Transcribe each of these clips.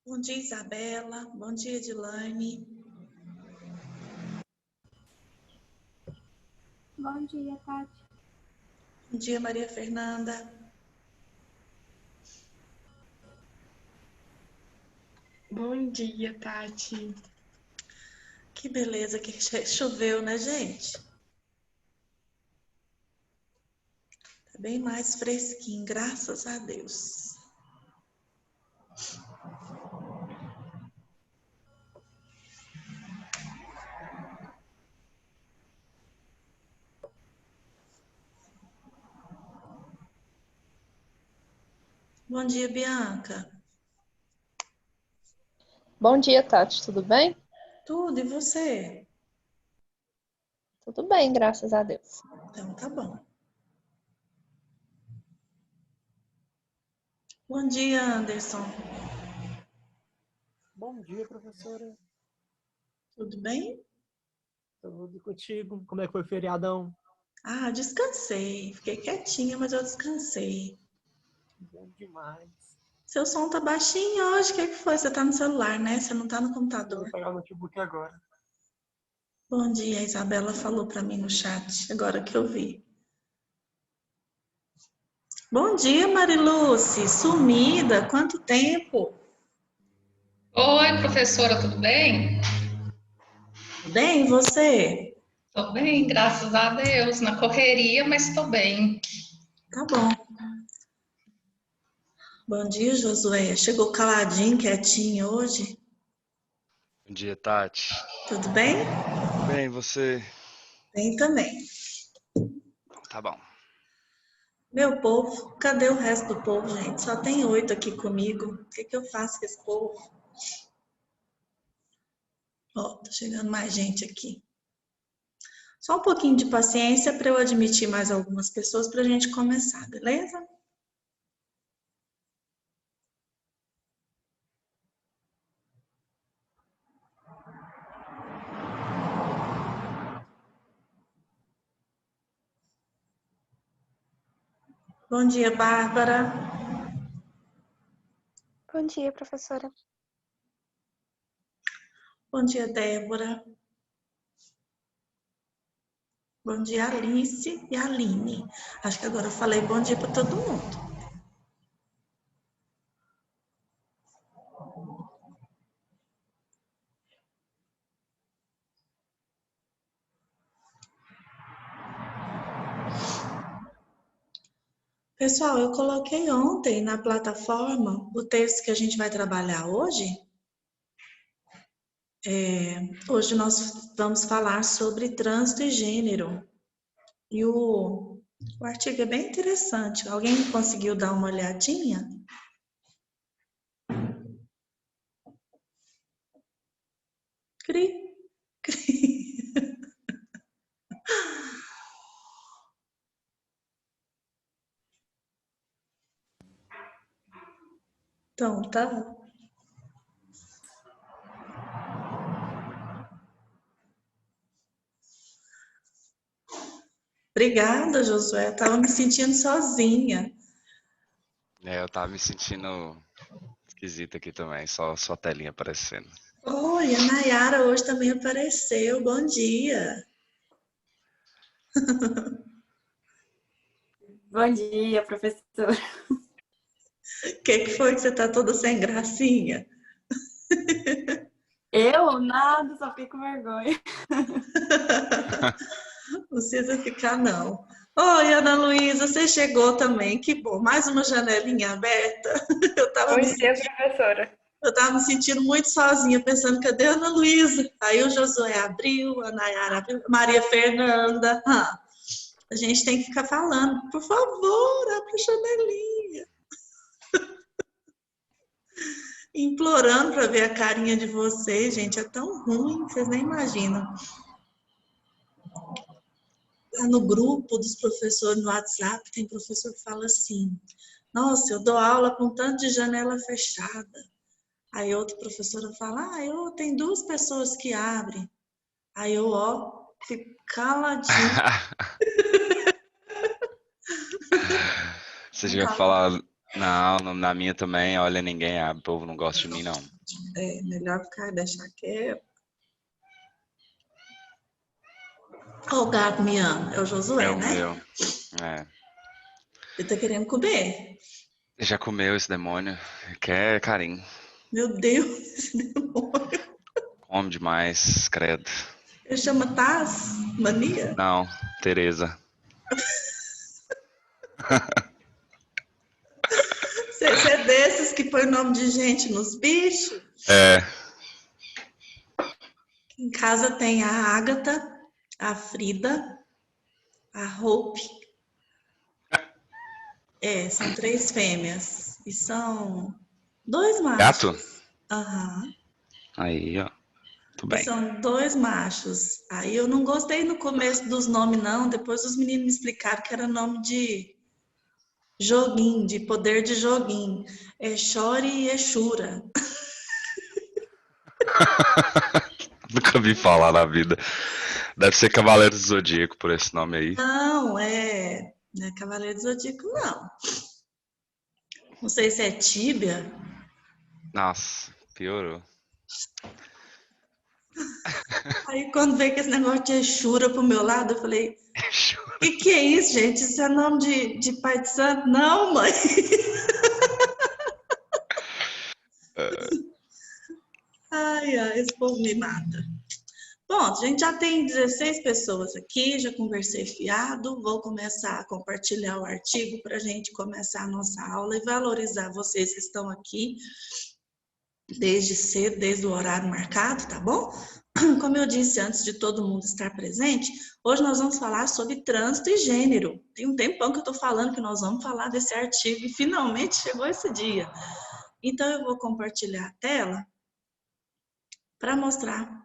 Bom dia, Isabela. Bom dia, Edilane. Bom dia, Tati. Bom dia, Maria Fernanda. Bom dia, Tati. Que beleza que choveu, né, gente? Tá bem mais fresquinho, graças a Deus. Bom dia, Bianca. Bom dia, Tati. Tudo bem? Tudo, e você? Tudo bem, graças a Deus. Então tá bom. Bom dia, Anderson. Bom dia, professora. Tudo bem? Tudo contigo? Como é que foi o feriadão? Ah, descansei. Fiquei quietinha, mas eu descansei. Bom demais. Seu som tá baixinho hoje. O que foi? Você tá no celular, né? Você não tá no Eu computador. vou pegar o notebook agora. Bom dia, a Isabela falou pra mim no chat, agora que eu vi. Bom dia, Mariluce. Sumida, quanto tempo? Oi, professora, tudo bem? Tudo bem, e você? Tô bem, graças a Deus, na correria, mas tô bem. Tá bom. Bom dia, Josué. Chegou caladinho, quietinho hoje. Bom dia, Tati. Tudo bem? Bem, você? Bem também. Tá bom. Meu povo, cadê o resto do povo, gente? Só tem 8 aqui comigo. O que eu faço com esse povo? Ó, tá chegando mais gente aqui. Só um pouquinho de paciência para eu admitir mais algumas pessoas para a gente começar, beleza? Bom dia, Bárbara. Bom dia, professora. Bom dia, Débora. Bom dia, Alice e Aline. Acho que agora eu falei bom dia para todo mundo. Pessoal, eu coloquei ontem na plataforma o texto que a gente vai trabalhar hoje. Hoje nós vamos falar sobre trânsito e gênero. E o artigo é bem interessante. Alguém conseguiu dar uma olhadinha? Cri, cri. Então, tá. Obrigada, Josué. Eu tava me sentindo sozinha. Eu tava me sentindo esquisito aqui também, só sua telinha aparecendo. Oi, a Nayara hoje também apareceu. Bom dia. Bom dia, professora. O que foi que você tá toda sem gracinha? Eu? Nada, só fiquei com vergonha. Não precisa ficar, não. Oi, Ana Luísa, você chegou também. Que bom. Mais uma janelinha aberta. Eu tava Bom me dia, sentindo, professora. eu tava me sentindo muito sozinha, pensando, cadê a Ana Luísa? Aí o Josué abriu, a Nayara abriu, Maria Fernanda. A gente tem que ficar falando, por favor, abre a janelinha. Implorando para ver a carinha de vocês, gente. É tão ruim, vocês nem imaginam. Lá no grupo dos professores no WhatsApp, tem professor que fala assim: nossa, eu dou aula com tanto de janela fechada. Aí outra professora fala: eu tenho 2 pessoas que abrem. Aí eu, ó, fico caladinho. Você já falar, não, na minha também, olha, ninguém abre, o povo não gosta de mim, não. É melhor deixar quieto. Ó, o gato miando. É o Josué, É o né? meu. É. Ele tá querendo comer. Já comeu esse demônio? Quer carinho. Meu Deus, esse demônio. Come demais, credo. Ele chama Taz Mania? Não, Tereza. Você é desses que põe o nome de gente nos bichos? É. Em casa tem a Ágata, a Frida, a Hope. São 3 fêmeas. E são 2 Gato? machos. Aham. Aí, ó. Tudo E bem. são 2 machos. Aí eu não gostei no começo dos nomes, não. Depois os meninos me explicaram que era nome de joguinho, de poder de joguinho. É Chore e Exura. Nunca vi falar na vida. Deve ser Cavaleiro do Zodíaco por esse nome aí. Não, não é Cavaleiro do Zodíaco, não. Não sei se é Tíbia. Nossa, piorou. Aí quando veio com esse negócio de Exura pro meu lado, eu falei, o que é isso, gente? Isso é nome de pai de santo? Não, mãe. Ai, esse povo me mata. Bom, a gente já tem 16 pessoas aqui, já conversei fiado, vou começar a compartilhar o artigo para a gente começar a nossa aula e valorizar vocês que estão aqui desde cedo, desde o horário marcado, tá bom? Como eu disse antes de todo mundo estar presente, hoje nós vamos falar sobre trânsito e gênero. Tem um tempão que eu estou falando que nós vamos falar desse artigo e finalmente chegou esse dia. Então eu vou compartilhar a tela para mostrar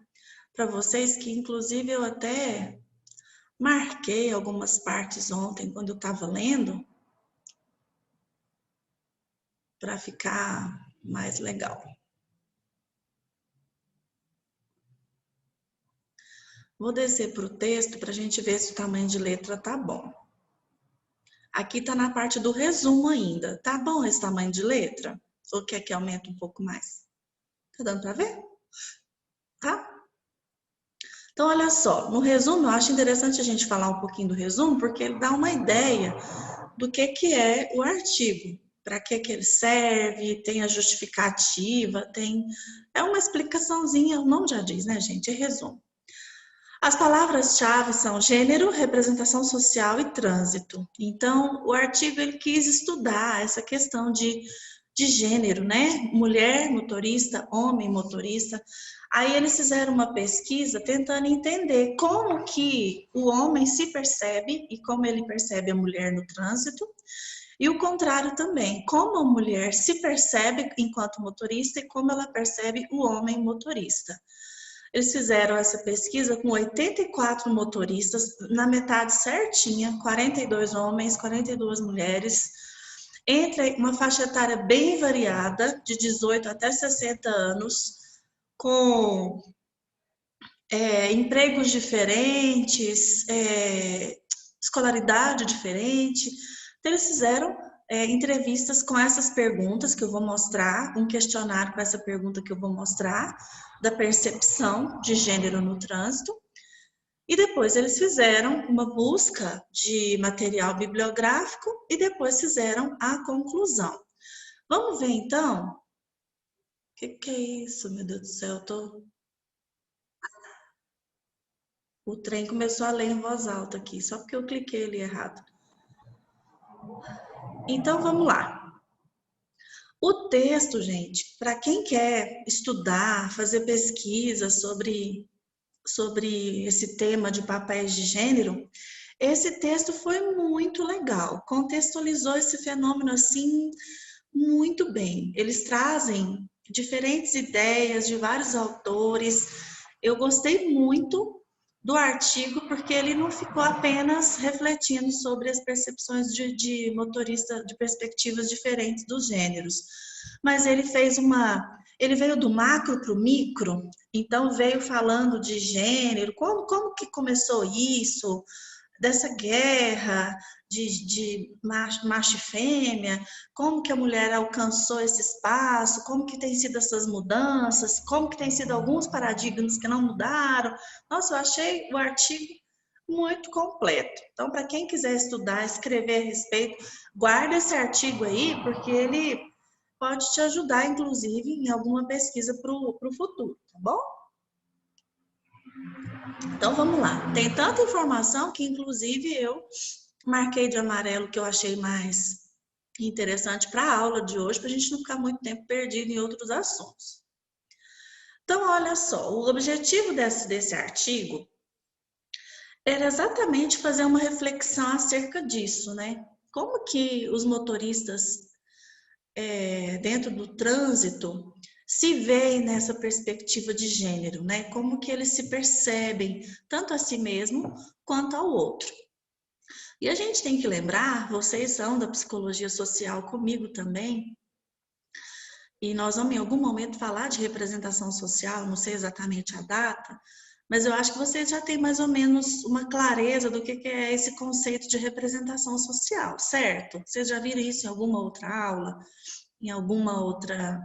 para vocês que, inclusive, eu até marquei algumas partes ontem quando eu estava lendo para ficar mais legal. Vou descer para o texto para a gente ver se o tamanho de letra tá bom. Aqui está na parte do resumo ainda. Tá bom esse tamanho de letra? Ou quer que aumente um pouco mais? Tá dando para ver? Tá? Então, olha só, no resumo, eu acho interessante a gente falar um pouquinho do resumo, porque ele dá uma ideia do que é o artigo, para que ele serve, tem a justificativa, é uma explicaçãozinha, o nome já diz, né, gente? É resumo. As palavras-chave são gênero, representação social e trânsito. Então, o artigo ele quis estudar essa questão de gênero, né? Mulher motorista, homem motorista. Aí eles fizeram uma pesquisa tentando entender como que o homem se percebe e como ele percebe a mulher no trânsito. E o contrário também, como a mulher se percebe enquanto motorista e como ela percebe o homem motorista. Eles fizeram essa pesquisa com 84 motoristas, na metade certinha, 42 homens, 42 mulheres, entre uma faixa etária bem variada, de 18 até 60 anos, com empregos diferentes, escolaridade diferente. Então, eles fizeram entrevistas com essas perguntas que eu vou mostrar, um questionário com essa pergunta que eu vou mostrar, da percepção de gênero no trânsito. E depois eles fizeram uma busca de material bibliográfico e depois fizeram a conclusão. Vamos ver então? O que é isso, meu Deus do céu? O trem começou a ler em voz alta aqui, só porque eu cliquei ali errado. Então, vamos lá. O texto, gente, para quem quer estudar, fazer pesquisa sobre esse tema de papéis de gênero, esse texto foi muito legal, contextualizou esse fenômeno assim muito bem. Eles trazem diferentes ideias de vários autores. Eu gostei muito do artigo porque ele não ficou apenas refletindo sobre as percepções de motorista de perspectivas diferentes dos gêneros, mas ele veio do macro para o micro, então veio falando de gênero, como que começou isso, dessa guerra de macho e fêmea, como que a mulher alcançou esse espaço, como que tem sido essas mudanças, como que tem sido alguns paradigmas que não mudaram. Nossa, eu achei o artigo muito completo. Então, para quem quiser estudar, escrever a respeito, guarda esse artigo aí, porque ele pode te ajudar, inclusive, em alguma pesquisa para o futuro, tá bom? Então, vamos lá. Tem tanta informação que, inclusive, eu marquei de amarelo que eu achei mais interessante para a aula de hoje, para a gente não ficar muito tempo perdido em outros assuntos. Então, olha só, o objetivo desse artigo era exatamente fazer uma reflexão acerca disso, né? Como que os motoristas dentro do trânsito se veem nessa perspectiva de gênero, né? Como que eles se percebem, tanto a si mesmo quanto ao outro. E a gente tem que lembrar, vocês são da psicologia social comigo também, e nós vamos em algum momento falar de representação social, não sei exatamente a data, mas eu acho que vocês já têm mais ou menos uma clareza do que é esse conceito de representação social, certo? Vocês já viram isso em alguma outra aula, em alguma outra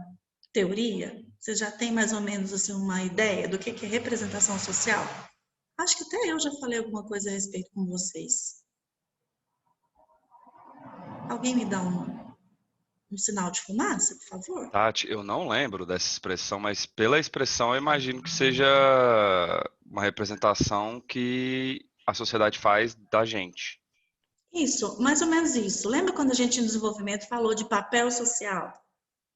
teoria? Vocês já têm mais ou menos assim, uma ideia do que é representação social? Acho que até eu já falei alguma coisa a respeito com vocês. Alguém me dá um sinal de fumaça, por favor? Tati, eu não lembro dessa expressão, mas pela expressão eu imagino que seja uma representação que a sociedade faz da gente. Isso, mais ou menos isso. Lembra quando a gente no desenvolvimento falou de papel social?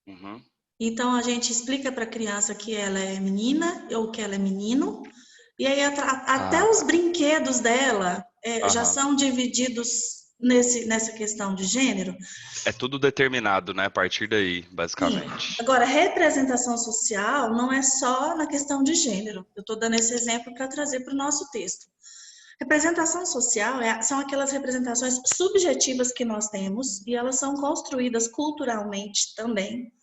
Uhum. Então a gente explica para a criança que ela é menina ou que ela é menino, e aí até os brinquedos dela já são divididos nessa questão de gênero. É tudo determinado, né? A partir daí, basicamente. Sim. Agora, representação social não é só na questão de gênero. Eu estou dando esse exemplo para trazer para o nosso texto. Representação social são aquelas representações subjetivas que nós temos e elas são construídas culturalmente também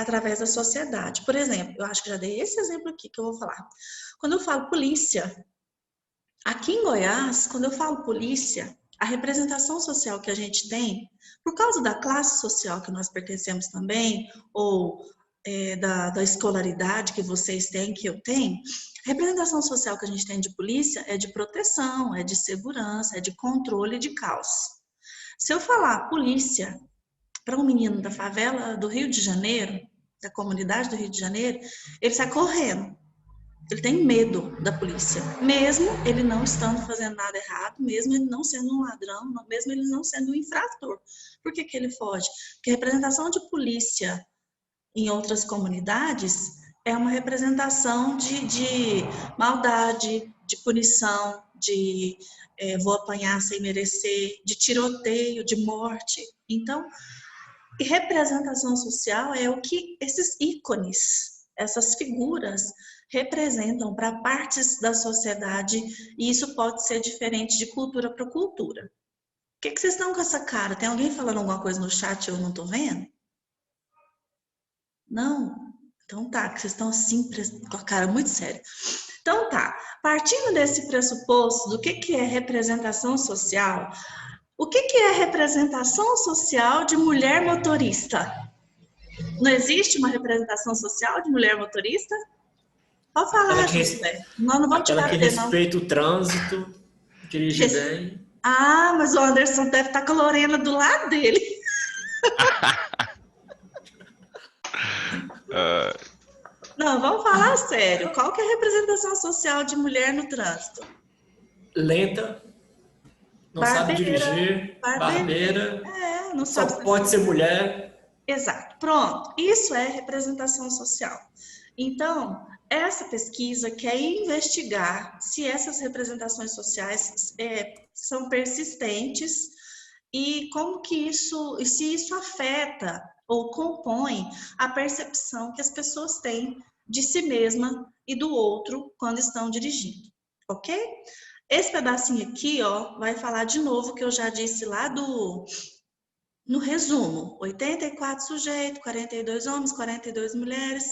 através da sociedade. Por exemplo, eu acho que já dei esse exemplo aqui que eu vou falar. Quando eu falo polícia, aqui em Goiás, quando eu falo polícia, a representação social que a gente tem, por causa da classe social que nós pertencemos também, ou da escolaridade que vocês têm, que eu tenho, a representação social que a gente tem de polícia é de proteção, é de segurança, é de controle de caos. Se eu falar polícia para um menino da favela do Rio de Janeiro, da comunidade do Rio de Janeiro, ele sai correndo. Ele tem medo da polícia, mesmo ele não estando fazendo nada errado, mesmo ele não sendo um ladrão, mesmo ele não sendo um infrator. Por que que ele foge? Porque a representação de polícia em outras comunidades é uma representação de maldade, de punição, de vou apanhar sem merecer, de tiroteio, de morte. Então, representação social é o que esses ícones, essas figuras representam para partes da sociedade, e isso pode ser diferente de cultura para cultura. O que vocês estão com essa cara? Tem alguém falando alguma coisa no chat e eu não estou vendo? Não? Então tá, que vocês estão assim com a cara muito séria. Então tá, partindo desse pressuposto do que é representação social, o que é representação social de mulher motorista? Não existe uma representação social de mulher motorista? Pode falar, José. Nós não vamos te Aquela que bater, não. respeita o trânsito, dirige bem. Ah, mas o Anderson deve estar com a Lorena do lado dele. Não, vamos falar sério. Qual que é a representação social de mulher no trânsito? Lenta, não sabe dirigir, barbeira, não sabe só pode ser mulher. Exato, pronto. Isso é representação social. Então, essa pesquisa quer investigar se essas representações sociais são persistentes e como que isso, se isso afeta ou compõe a percepção que as pessoas têm de si mesma e do outro quando estão dirigindo, ok? Esse pedacinho aqui, ó, vai falar de novo o que eu já disse lá no resumo. 84 sujeitos, 42 homens, 42 mulheres,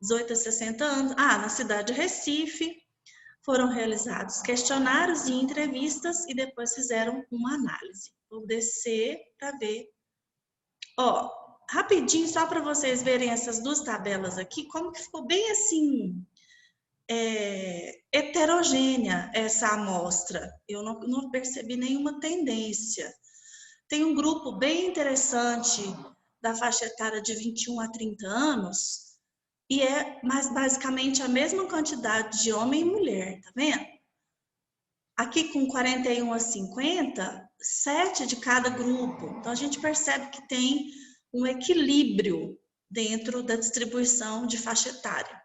18 a 60 anos. Na cidade de Recife, Foram realizados questionários e entrevistas e depois fizeram uma análise. Vou descer para ver. Ó, rapidinho, só para vocês verem essas duas tabelas aqui, como que ficou bem assim, heterogênea essa amostra. Eu não percebi nenhuma tendência. Tem um grupo bem interessante da faixa etária de 21 a 30 anos, e mais basicamente a mesma quantidade de homem e mulher, tá vendo? Aqui com 41 a 50, 7 de cada grupo. Então a gente percebe que tem um equilíbrio dentro da distribuição de faixa etária.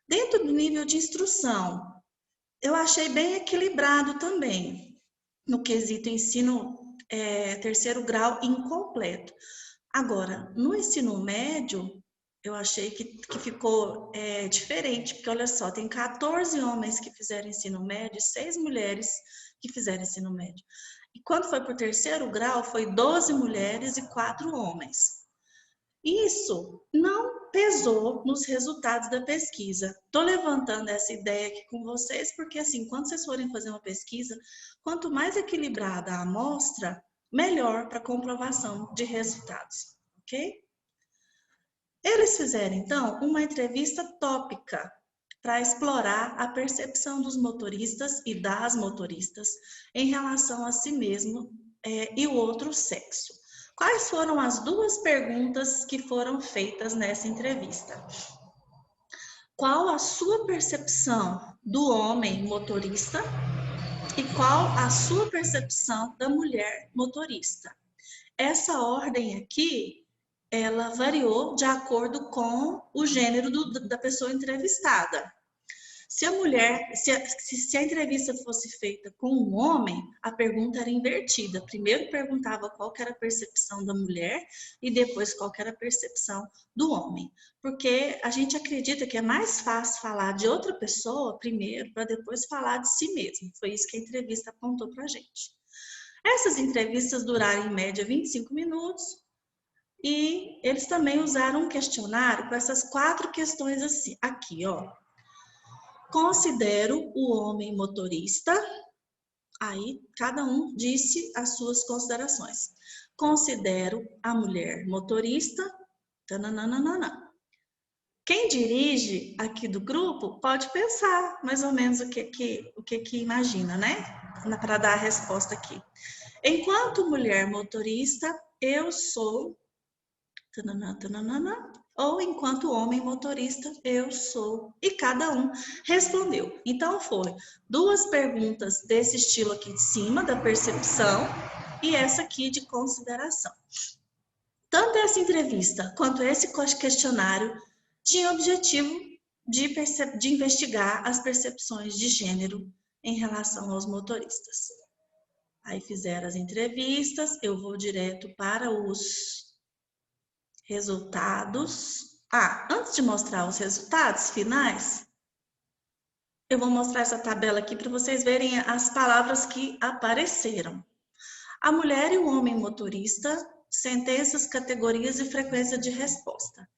Dentro do nível de instrução, eu achei bem equilibrado também, no quesito ensino terceiro grau incompleto. Agora, no ensino médio, eu achei que ficou diferente, porque olha só, tem 14 homens que fizeram ensino médio e 6 mulheres que fizeram ensino médio. E quando foi para o terceiro grau, foi 12 mulheres e 4 homens. Isso não pesou nos resultados da pesquisa. Estou levantando essa ideia aqui com vocês, porque assim, quando vocês forem fazer uma pesquisa, quanto mais equilibrada a amostra, melhor para comprovação de resultados, ok? Eles fizeram, então, uma entrevista tópica para explorar a percepção dos motoristas e das motoristas em relação a si mesmo e o outro sexo. Quais foram as duas perguntas que foram feitas nessa entrevista? Qual a sua percepção do homem motorista e qual a sua percepção da mulher motorista? Essa ordem aqui, ela variou de acordo com o gênero da pessoa entrevistada. Se a entrevista fosse feita com um homem, a pergunta era invertida. Primeiro perguntava qual que era a percepção da mulher e depois qual que era a percepção do homem. Porque a gente acredita que é mais fácil falar de outra pessoa primeiro para depois falar de si mesmo. Foi isso que a entrevista apontou para a gente. Essas entrevistas duraram em média 25 minutos. E eles também usaram um questionário com essas 4 questões assim, aqui, ó. Considero o homem motorista. Aí, cada um disse as suas considerações. Considero a mulher motorista. Tananana. Quem dirige aqui do grupo pode pensar mais ou menos o que imagina, né? Para dar a resposta aqui. Enquanto mulher motorista, eu sou... ou enquanto homem motorista, eu sou. E cada um respondeu. Então, foi 2 perguntas desse estilo aqui de cima, da percepção, e essa aqui de consideração. Tanto essa entrevista quanto esse questionário tinha o objetivo de investigar as percepções de gênero em relação aos motoristas. Aí fizeram as entrevistas, eu vou direto para os resultados. Antes de mostrar os resultados finais, eu vou mostrar essa tabela aqui para vocês verem as palavras que apareceram. A mulher e o homem motorista, sentenças, categorias e frequência de resposta.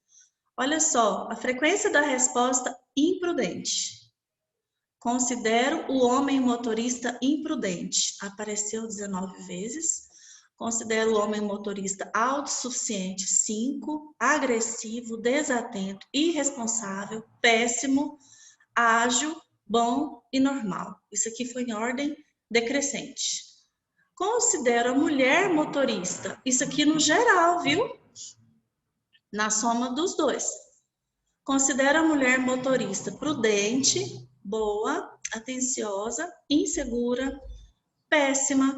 Olha só, a frequência da resposta imprudente. Considero o homem motorista imprudente. Apareceu 19 vezes. Considero o homem motorista autossuficiente, 5, agressivo, desatento, irresponsável, péssimo, ágil, bom e normal. Isso aqui foi em ordem decrescente. Considero a mulher motorista, isso aqui no geral, viu? Na soma dos 2. Considero a mulher motorista prudente, boa, atenciosa, insegura, péssima,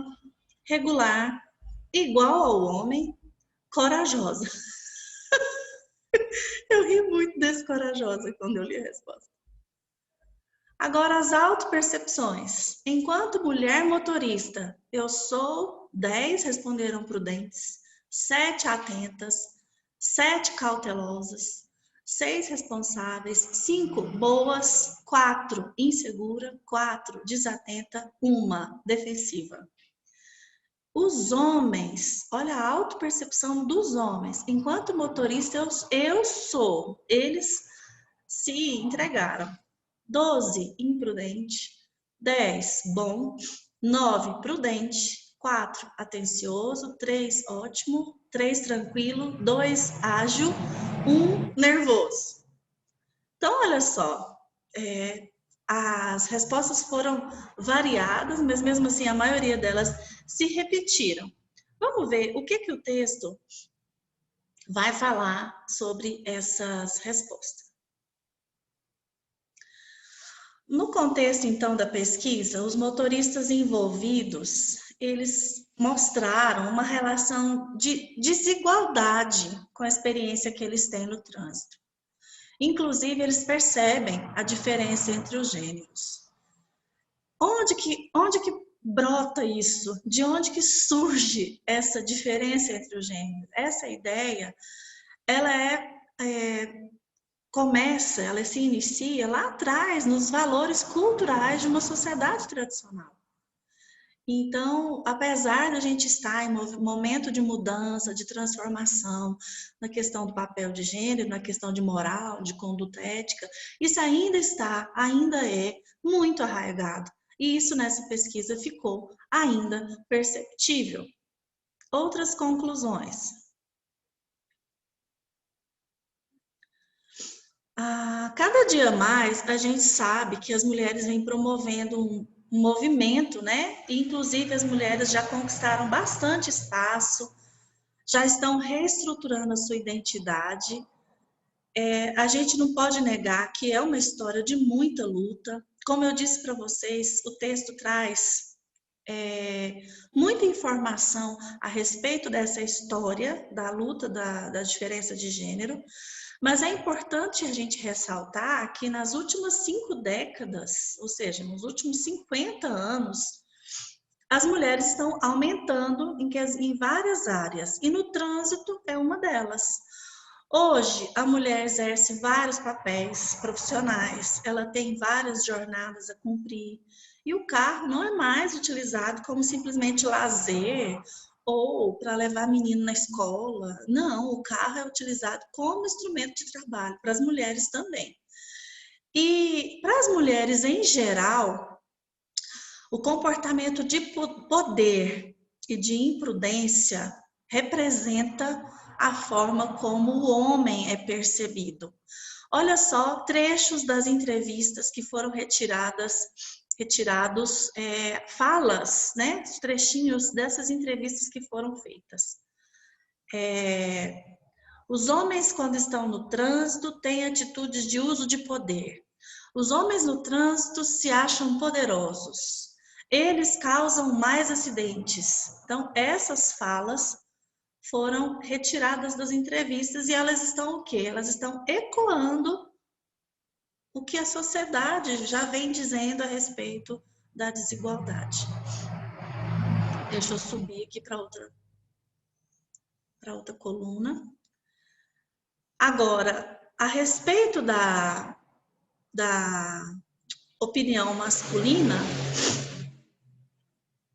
regular, igual ao homem, corajosa. Eu ri muito desse corajosa quando eu li a resposta. Agora, as autopercepções. Enquanto mulher motorista, eu sou 10, responderam prudentes, 7 atentas, 7 cautelosas, 6 responsáveis, 5 boas, 4 insegura, 4 desatenta, 1 defensiva. Os homens, olha a autopercepção dos homens. Enquanto motorista, eu sou. Eles se entregaram. 12, imprudente. 10, bom. 9, prudente. 4, atencioso. 3, ótimo. 3, tranquilo. 2, ágil. 1, nervoso. Então, olha só, as respostas foram variadas, mas mesmo assim a maioria delas se repetiram. Vamos ver o que o texto vai falar sobre essas respostas. No contexto, então, da pesquisa, os motoristas envolvidos, eles mostraram uma relação de desigualdade com a experiência que eles têm no trânsito. Inclusive, eles percebem a diferença entre os gêneros. Onde que brota isso? De onde que surge essa diferença entre os gêneros? Essa ideia, ela ela se inicia lá atrás, nos valores culturais de uma sociedade tradicional. Então, apesar da gente estar em momento de mudança, de transformação, na questão do papel de gênero, na questão de moral, de conduta ética, isso ainda é muito arraigado. E isso nessa pesquisa ficou ainda perceptível. Outras conclusões. Cada dia mais a gente sabe que as mulheres vêm promovendo um movimento, né? Inclusive as mulheres já conquistaram bastante espaço, já estão reestruturando a sua identidade. A gente não pode negar que é uma história de muita luta. Como eu disse para vocês, o texto traz muita informação a respeito dessa história da luta da diferença de gênero. Mas é importante a gente ressaltar que nas últimas 5 décadas, ou seja, nos últimos 50 anos, as mulheres estão aumentando em várias áreas, e no trânsito é uma delas. Hoje, a mulher exerce vários papéis profissionais, ela tem várias jornadas a cumprir, e o carro não é mais utilizado como simplesmente lazer, ou para levar menino na escola. Não, o carro é utilizado como instrumento de trabalho, para as mulheres também. E para as mulheres em geral, o comportamento de poder e de imprudência representa a forma como o homem é percebido. Olha só trechos das entrevistas que foram retirados falas, né, trechinhos dessas entrevistas que foram feitas. Os homens, quando estão no trânsito, têm atitudes de uso de poder. Os homens no trânsito se acham poderosos. Eles causam mais acidentes. Então, essas falas foram retiradas das entrevistas e elas estão o quê? Elas estão ecoando o que a sociedade já vem dizendo a respeito da desigualdade. Deixa eu subir aqui para outra coluna. Agora, a respeito da opinião masculina,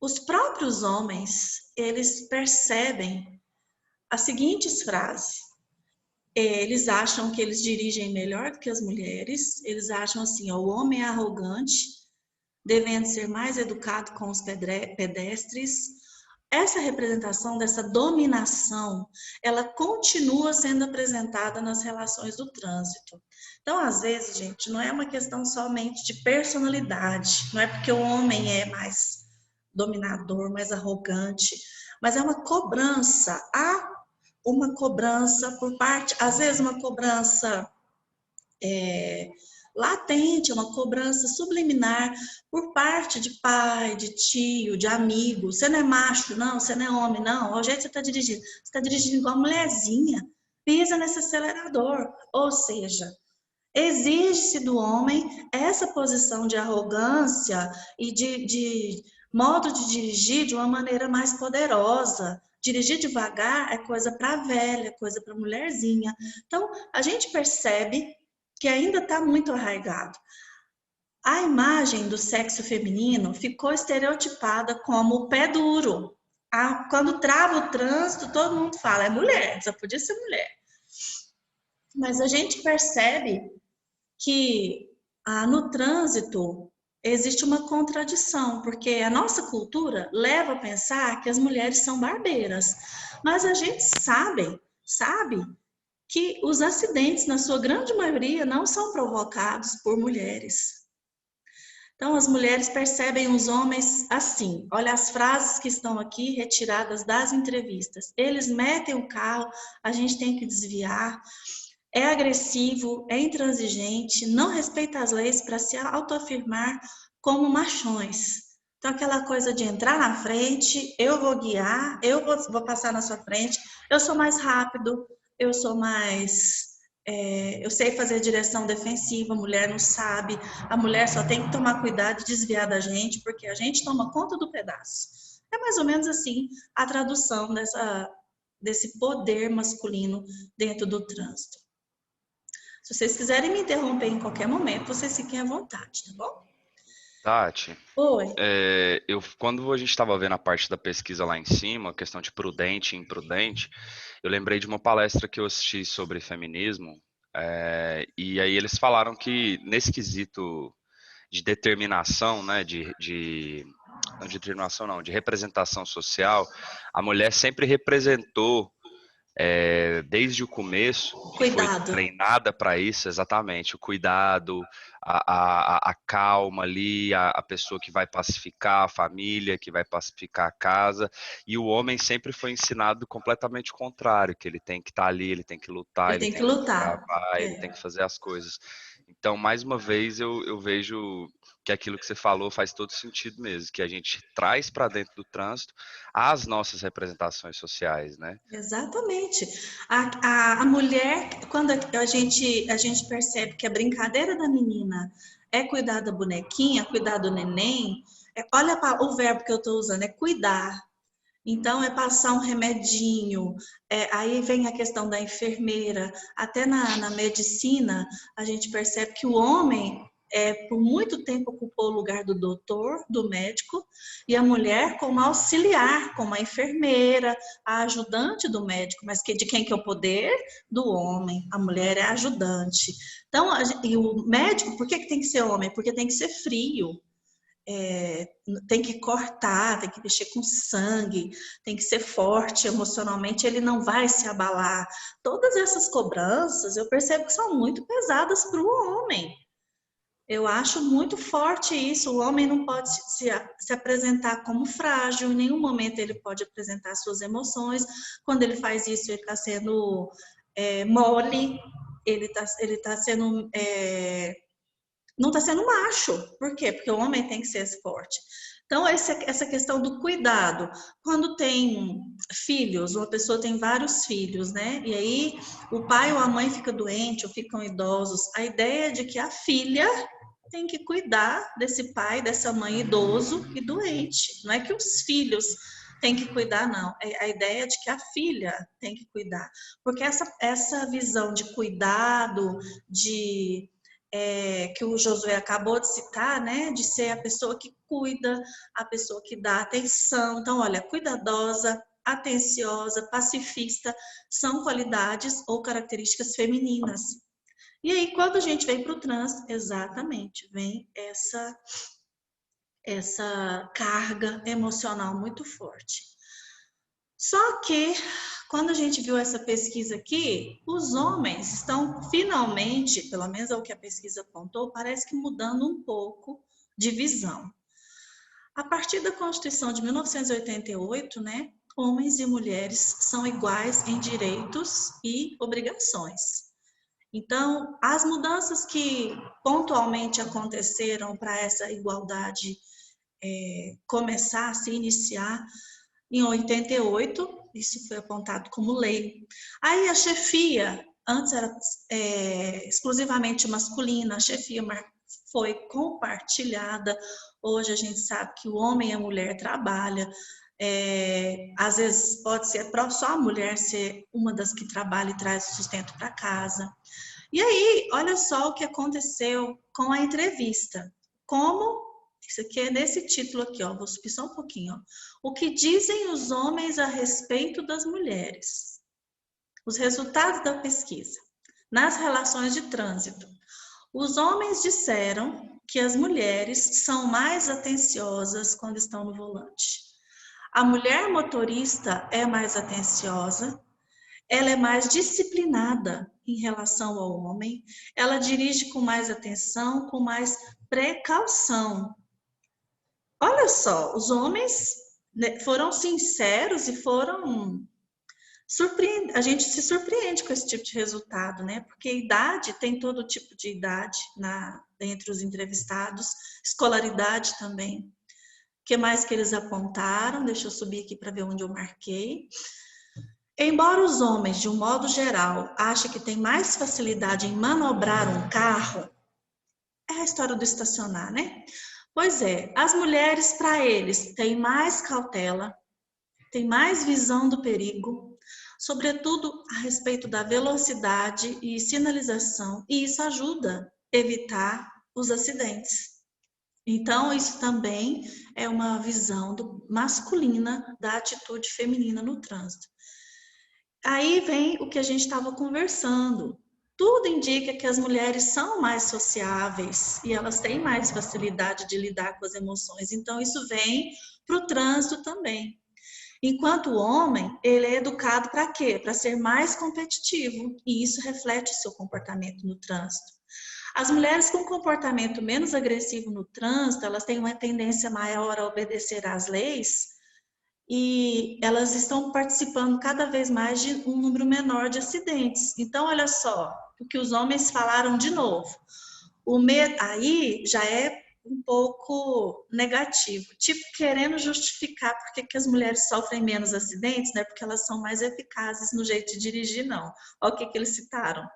os próprios homens, eles percebem as seguintes frases. Eles acham que eles dirigem melhor do que as mulheres, eles acham assim, o homem é arrogante, devendo ser mais educado com os pedestres. Essa representação dessa dominação, ela continua sendo apresentada nas relações do trânsito. Então, às vezes, gente, não é uma questão somente de personalidade, não é porque o homem é mais dominador, mais arrogante, mas é uma cobrança, uma cobrança por parte, às vezes uma cobrança latente, uma cobrança subliminar por parte de pai, de tio, de amigo. Você não é macho, não, você não é homem, não. Olha o jeito que você está dirigindo. Você está dirigindo igual mulherzinha. Pisa nesse acelerador. Ou seja, exige-se do homem essa posição de arrogância e de modo de dirigir de uma maneira mais poderosa. Dirigir devagar é coisa para velha, coisa para mulherzinha. Então, a gente percebe que ainda está muito arraigado. A imagem do sexo feminino ficou estereotipada como o pé duro. Quando trava o trânsito, todo mundo fala, é mulher, só podia ser mulher. Mas a gente percebe que no trânsito, existe uma contradição, porque a nossa cultura leva a pensar que as mulheres são barbeiras, mas a gente sabe que os acidentes, na sua grande maioria, não são provocados por mulheres. Então, as mulheres percebem os homens assim. Olha as frases que estão aqui retiradas das entrevistas. Eles metem o carro, a gente tem que desviar. É agressivo, é intransigente, não respeita as leis para se autoafirmar como machões. Então, aquela coisa de entrar na frente, eu vou guiar, eu vou passar na sua frente, eu sou mais rápido, eu sou mais... eu sei fazer direção defensiva, a mulher não sabe, a mulher só tem que tomar cuidado de desviar da gente, porque a gente toma conta do pedaço. É mais ou menos assim a tradução desse poder masculino dentro do trânsito. Se vocês quiserem me interromper em qualquer momento, vocês fiquem à vontade, tá bom? Tati, Oi. quando a gente estava vendo a parte da pesquisa lá em cima, a questão de prudente e imprudente, eu lembrei de uma palestra que eu assisti sobre feminismo, e aí eles falaram que nesse quesito de determinação, né, não de determinação não, de representação social, a mulher sempre representou desde o começo, que foi Cuidado. treinada para isso, exatamente, o cuidado, a calma ali, a pessoa que vai pacificar a família, que vai pacificar a casa, e o homem sempre foi ensinado completamente o contrário, que ele tem que estar ali, ele tem que lutar, Ele ele tem tem que que lutar. travar, ele tem que fazer as coisas. Então, mais uma vez, eu vejo que aquilo que você falou faz todo sentido mesmo, que a gente traz para dentro do trânsito as nossas representações sociais, né? Exatamente. A mulher, quando a gente percebe que a brincadeira da menina é cuidar da bonequinha, cuidar do neném, olha o verbo que eu estou usando, é cuidar. Então, é passar um remedinho, aí vem a questão da enfermeira. Até na medicina, a gente percebe que o homem, por muito tempo, ocupou o lugar do doutor, do médico, e a mulher como auxiliar, como a enfermeira, a ajudante do médico. Mas de quem que é o poder? Do homem. A mulher é ajudante. Então, e o médico, por que tem que ser homem? Porque tem que ser frio. Tem que cortar, tem que mexer com sangue, tem que ser forte emocionalmente, ele não vai se abalar. Todas essas cobranças eu percebo que são muito pesadas para o homem. Eu acho muito forte isso. O homem não pode se apresentar como frágil, em nenhum momento ele pode apresentar suas emoções. Quando ele faz isso, ele está sendo mole, ele tá sendo... não está sendo macho. Por quê? Porque o homem tem que ser forte. Então, essa questão do cuidado. Quando tem filhos, uma pessoa tem vários filhos, né? E aí o pai ou a mãe fica doente ou ficam idosos. A ideia é de que a filha tem que cuidar desse pai, dessa mãe idoso e doente. Não é que os filhos têm que cuidar, não. A ideia é de que a filha tem que cuidar. Porque essa visão de cuidado, que o Josué acabou de citar, né, de ser a pessoa que cuida, a pessoa que dá atenção. Então, olha, cuidadosa, atenciosa, pacifista, são qualidades ou características femininas. E aí, quando a gente vem para o trânsito, exatamente, vem essa carga emocional muito forte. Só que, quando a gente viu essa pesquisa aqui, os homens estão finalmente, pelo menos é o que a pesquisa apontou, parece que mudando um pouco de visão. A partir da Constituição de 1988, né, homens e mulheres são iguais em direitos e obrigações. Então, as mudanças que pontualmente aconteceram para essa igualdade começar a se iniciar, em 88, isso foi apontado como lei. Aí a chefia, antes era exclusivamente masculina, a chefia foi compartilhada. Hoje a gente sabe que o homem e a mulher trabalham. Às vezes pode ser só a mulher ser uma das que trabalha e traz o sustento para casa. E aí, olha só o que aconteceu com a entrevista. Isso aqui é nesse título aqui, ó. Vou subir só um pouquinho, ó. O que dizem os homens a respeito das mulheres? Os resultados da pesquisa. Nas relações de trânsito. Os homens disseram que as mulheres são mais atenciosas quando estão no volante. A mulher motorista é mais atenciosa, ela é mais disciplinada em relação ao homem, ela dirige com mais atenção, com mais precaução. Olha só, os homens, né, foram sinceros e foram a gente se surpreende com esse tipo de resultado, né? Porque idade, tem todo tipo de idade entre os entrevistados, escolaridade também. O que mais que eles apontaram? Deixa eu subir aqui para ver onde eu marquei. Embora os homens, de um modo geral, achem que têm mais facilidade em manobrar um carro, é a história do estacionar, né? Pois é, as mulheres, para eles, têm mais cautela, têm mais visão do perigo, sobretudo a respeito da velocidade e sinalização, e isso ajuda a evitar os acidentes. Então, isso também é uma visão masculina da atitude feminina no trânsito. Aí vem o que a gente estava conversando. Tudo indica que as mulheres são mais sociáveis e elas têm mais facilidade de lidar com as emoções. Então, isso vem para o trânsito também. Enquanto o homem, ele é educado para quê? Para ser mais competitivo, e isso reflete o seu comportamento no trânsito. As mulheres com comportamento menos agressivo no trânsito, elas têm uma tendência maior a obedecer às leis, e elas estão participando cada vez mais de um número menor de acidentes. Então, olha só, o que os homens falaram de novo. Aí já é um pouco negativo, tipo querendo justificar porque que as mulheres sofrem menos acidentes, né? Porque elas são mais eficazes no jeito de dirigir, não. Olha o que eles citaram.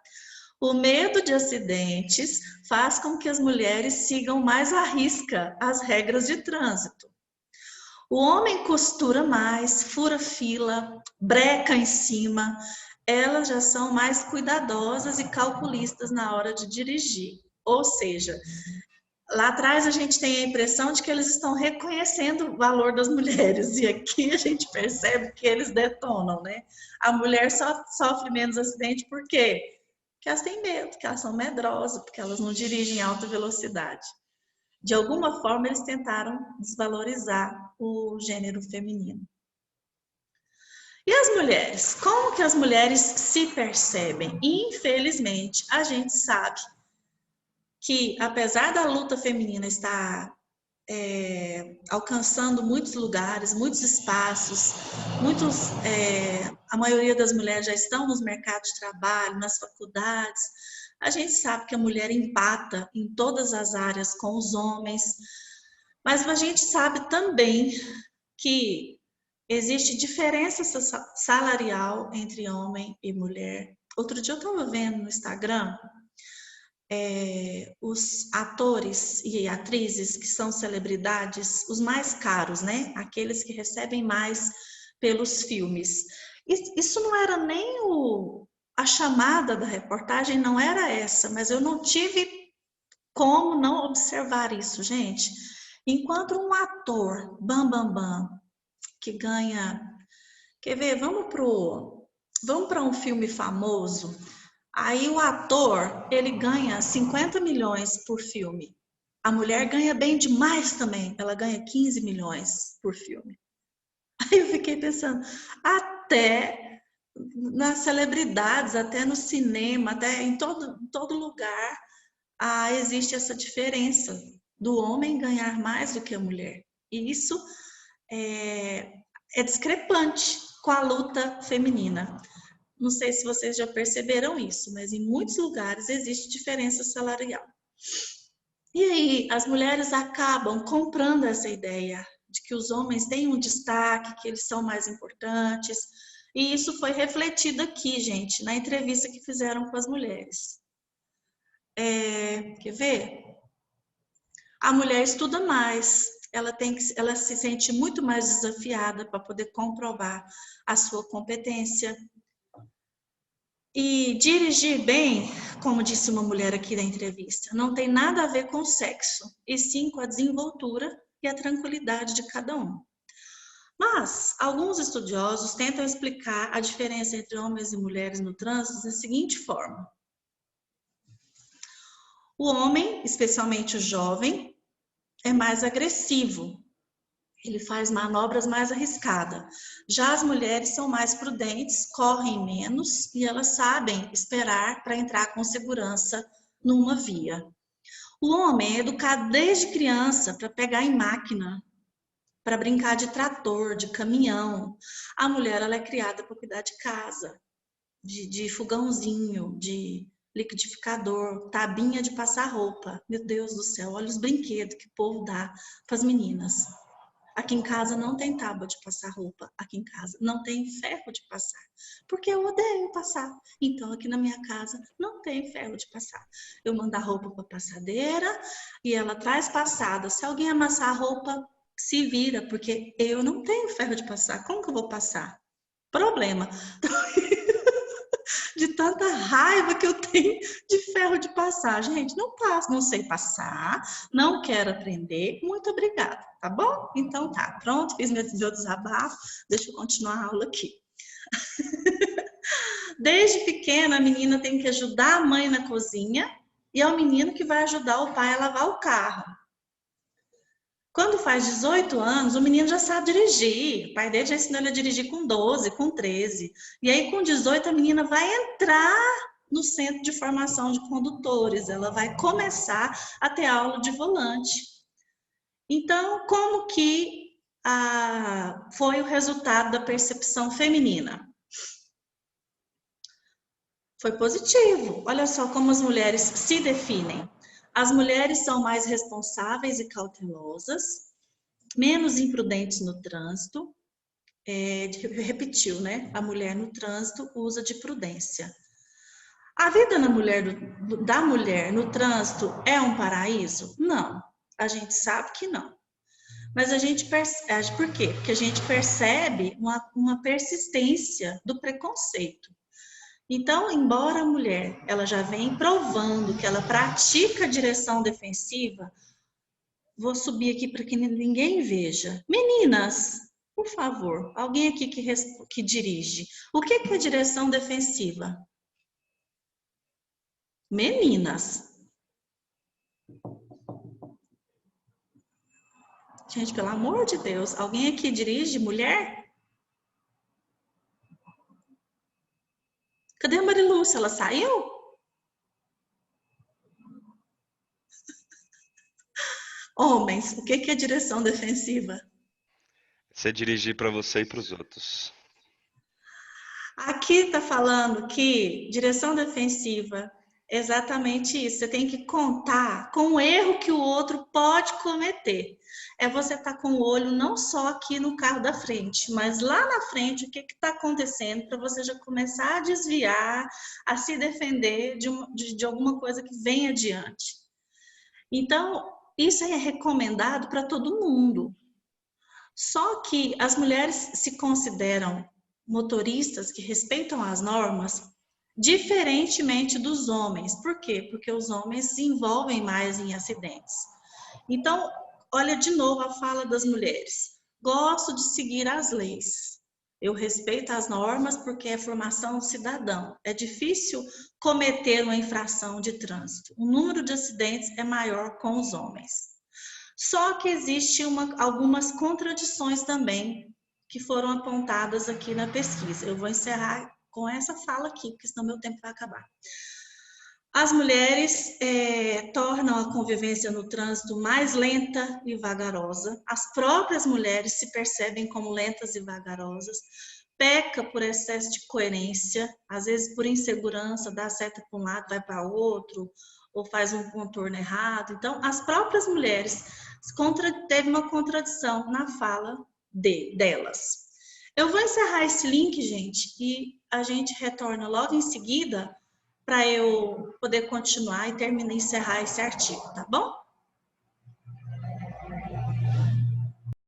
O medo de acidentes faz com que as mulheres sigam mais à risca as regras de trânsito. O homem costura mais, fura fila, breca em cima, elas já são mais cuidadosas e calculistas na hora de dirigir. Ou seja, lá atrás a gente tem a impressão de que eles estão reconhecendo o valor das mulheres, e aqui a gente percebe que eles detonam, né? A mulher só sofre menos acidente por quê? Porque elas têm medo, porque elas são medrosas, porque elas não dirigem em alta velocidade. De alguma forma, eles tentaram desvalorizar o gênero feminino. E as mulheres? Como que as mulheres se percebem? Infelizmente, a gente sabe que, apesar da luta feminina estar alcançando muitos lugares, muitos espaços, a maioria das mulheres já estão nos mercados de trabalho, nas faculdades, a gente sabe que a mulher empata em todas as áreas com os homens, mas a gente sabe também que existe diferença salarial entre homem e mulher. Outro dia eu estava vendo no Instagram os atores e atrizes que são celebridades, os mais caros, né? Aqueles que recebem mais pelos filmes. Isso não era nem a chamada da reportagem, não era essa, mas eu não tive como não observar isso, gente. Enquanto um ator, que ganha... Quer ver? Vamos para um filme famoso. Aí o ator, ele ganha 50 milhões por filme. A mulher ganha bem demais também. Ela ganha 15 milhões por filme. Aí eu fiquei pensando, até nas celebridades, até no cinema, até em todo lugar, existe essa diferença do homem ganhar mais do que a mulher. E isso é discrepante com a luta feminina. Não sei se vocês já perceberam isso, mas em muitos lugares existe diferença salarial. E aí, as mulheres acabam comprando essa ideia de que os homens têm um destaque, que eles são mais importantes. E isso foi refletido aqui, gente, na entrevista que fizeram com as mulheres. Quer ver? A mulher estuda mais, ela se sente muito mais desafiada para poder comprovar a sua competência. E dirigir bem, como disse uma mulher aqui na entrevista, não tem nada a ver com o sexo, e sim com a desenvoltura e a tranquilidade de cada um. Mas alguns estudiosos tentam explicar a diferença entre homens e mulheres no trânsito da seguinte forma. O homem, especialmente o jovem, é mais agressivo. Ele faz manobras mais arriscadas. Já as mulheres são mais prudentes, correm menos e elas sabem esperar para entrar com segurança numa via. O homem é educado desde criança para pegar em máquina, para brincar de trator, de caminhão. A mulher ela é criada para cuidar de casa, de fogãozinho, de liquidificador, tabinha de passar roupa. Meu Deus do céu, olha os brinquedos que o povo dá para as meninas. Aqui em casa não tem tábua de passar roupa. Aqui em casa não tem ferro de passar. Porque eu odeio passar. Então, aqui na minha casa não tem ferro de passar. Eu mando a roupa para a passadeira e ela traz passada. Se alguém amassar a roupa, se vira, porque eu não tenho ferro de passar. Como que eu vou passar? Problema. De tanta raiva que eu tenho de ferro de passar. Gente, não passo, não sei passar, não quero aprender. Muito obrigada, tá bom? Então tá, pronto, fiz meu desabafo. Deixa eu continuar a aula aqui. Desde pequena, a menina tem que ajudar a mãe na cozinha e é o menino que vai ajudar o pai a lavar o carro. Quando faz 18 anos, o menino já sabe dirigir. O pai dele já ensinou ele a dirigir com 12, com 13. E aí, com 18, a menina vai entrar no centro de formação de condutores. Ela vai começar a ter aula de volante. Então, como que foi o resultado da percepção feminina? Foi positivo. Olha só como as mulheres se definem. As mulheres são mais responsáveis e cautelosas, menos imprudentes no trânsito. Repetiu, né? A mulher no trânsito usa de prudência. A vida da mulher no trânsito é um paraíso? Não. A gente sabe que não. Mas a gente percebe. Por quê? Porque a gente percebe uma persistência do preconceito. Então, embora a mulher ela já vem provando que ela pratica direção defensiva, vou subir aqui para que ninguém veja. Meninas, por favor, alguém aqui que dirige. O que é direção defensiva? Meninas. Gente, pelo amor de Deus, alguém aqui dirige mulher? Cadê a Marilúcia? Ela saiu? Homens, o que é direção defensiva? Você dirigir para você e para os outros. Aqui está falando que direção defensiva é exatamente isso. Você tem que contar com o erro que o outro pode cometer. É você estar com o olho não só aqui no carro da frente, mas lá na frente, o que está acontecendo para você já começar a desviar, a se defender de alguma coisa que vem adiante. Então, isso é recomendado para todo mundo. Só que as mulheres se consideram motoristas que respeitam as normas diferentemente dos homens. Por quê? Porque os homens se envolvem mais em acidentes. Então, olha de novo a fala das mulheres. Gosto de seguir as leis. Eu respeito as normas porque é formação cidadã. É difícil cometer uma infração de trânsito. O número de acidentes é maior com os homens. Só que existe algumas contradições também que foram apontadas aqui na pesquisa. Eu vou encerrar com essa fala aqui, porque senão meu tempo vai acabar. As mulheres tornam a convivência no trânsito mais lenta e vagarosa. As próprias mulheres se percebem como lentas e vagarosas. Peca por excesso de coerência, às vezes por insegurança, dá seta para um lado, vai para outro, ou faz um contorno errado. Então, as próprias mulheres teve uma contradição na fala delas. Eu vou encerrar esse link, gente, e a gente retorna logo em seguida para eu poder continuar e encerrar esse artigo, tá bom?